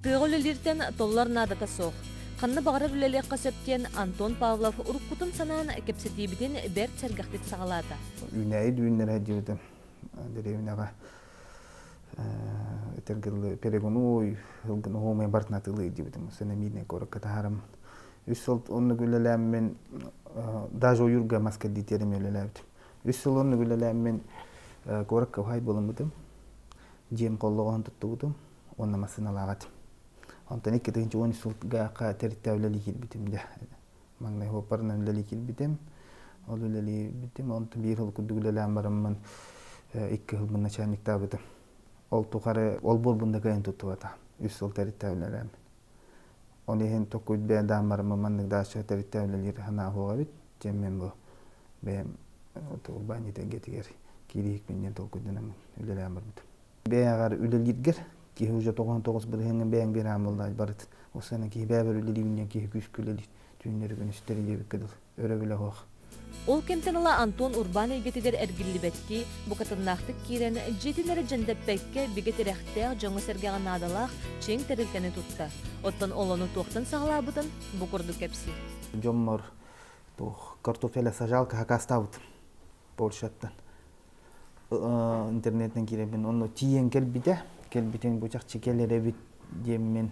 Тыгылылиртен толлар надата соқ. Қанны бағарар үлелек қасептен Антон Павлов уруккутун санаан кепсетибиден бер сәргәхтет сағалады. Үнәй дүйіннер әдеудім. Деревinaға этергілі перегону ылгын оғымен бартынатылы әдеудім. Сәне мидне көрік катарым. Үсіл онны күлеләммен даже ойырға маскаддитерім өлеләбдім. Үсіл онны күлеләммен көрік кавхай болымыдым. Жем қоллығын тұттығыдым. Онна масын алағатым. Онтан екі тігінші оны сұлтыға тәрітті өлелі келбітімді. Маңнай хопарынан өлелі келбітім. Ол өлелі бітім. Онтан бір хыл күдді өлеләм барымын. Екі хыл бұнна чайнықта бітім. Ол тұқары, ол бол бұнда қайын тұтты бата. Үс сол тәрітті өлеләм. Оны ең тоқ өйт бән дам барымын. Маңнық дашы тәрітті өлелері хана хоға бит. Жеммен бұл. Бәм ол банетен кетігер. Кейлейік менен тоқ өйдінім өлеләм бар бітім. Бән ағар өлелгетгер. Кихи уже 99 бирхенген бәң бир амылдай барыт. Осаны кихи бәбір үлелігінен кихи күш күлелі түйіндері күністері ебік кеділ. Өрі білі хоқ. Ол кемтенала Антон Урбан егетігер әргілі бәтті, бұқатырнақтық керен жетілері жәндәппәкке бігетерәқтәқ жоңы сәргеған адалақ чең тәрілкені тұтты. Оттан оланы тоқтын сағалабытын бұқырды кәпсі. Жоммор картофеля сажалка хакаставыт Полшаттан. Интернеттен керебін оны тиен келбіде. Келбитен бұчақ чекелері бит деммен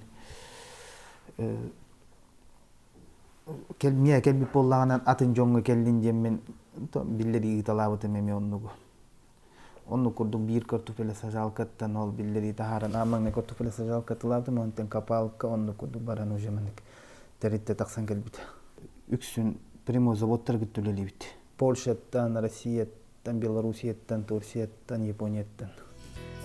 келбит боллағынан атын жоңғы келден деммен биллери ұйталабыты меме оннуғы. Онну күрдің бір картофелі сажалкаттан ол биллери тахаран амаңны картофелі сажалкаттылабдым, онтен капалыққа онну күрдің баран ұжыманық тәрітті тақсан келбит. Үксін прямо заводтар күттілелі бит. Польшаттан, Россияттан, Белорусияттан, Турсияттан, Японияттан.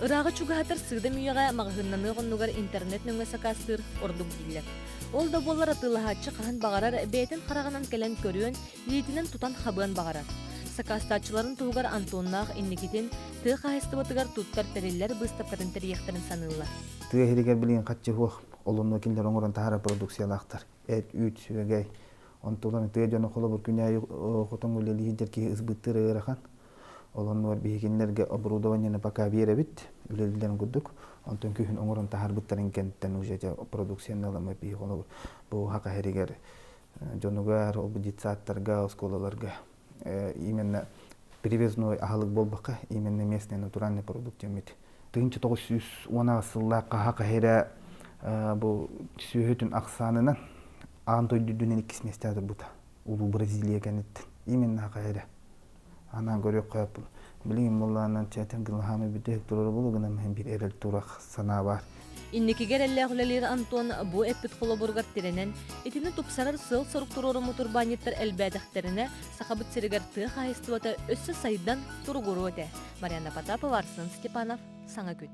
Ырағы чугатыр сыгда мүйеға мағығыннаны ғыннуғар интернет нөңі сақастыр ордук дейлер. Ол да болар атылығатшы қаған бағарар бәйтін қарағынан кәлен көріен, лейтінен тұтан қабыған бағарар. Сақастатчыларын туғар Антоннақ иннекетен тұғы қайысты батығар тұттар тәрелер бұстап қатын тәрияқтарын санылар. Тұғы херегер білген қатчы хуақ, олын өкілдер оңырын тағара продукциялақтар. Әт, үт, сүрегей. Онтуғын тұғы жоны қолы бір күнәй құтын өлелі хедерке ызбыттыры ырақан. Олон var бигенлерге оборудованияны пока беребит, үлелдерин күрдүк. Онтон күйүн оңорун тахар буттарын кенттен уже продукцияны аламай бии колу. Бу хака херигер жонугар ол детсаттарга, школаларга именно привезной ахалык болбакка, именно местный натуральный продукт емет. 1910 сыллакка хака хере бу сүйөтүн аксанынан антой дүнен икис местер бута. Улуу Бразилия кенет. Именно хака хере. Ана көрөк коюп билим булларынан чатен гылхамы битек турар булгана мен бир эрел турак сана бар. Иннекигер элләгүлелер Антон бу эппит холобургар теренен итини тупсарар сыл сорук туроруму турбаниттер элбәдәхтеренә сахабыт сирегер ты хайстывата өссө сайдан тургуру өте. Марьяна Потапова, Арсен Степанов, Саңа күт.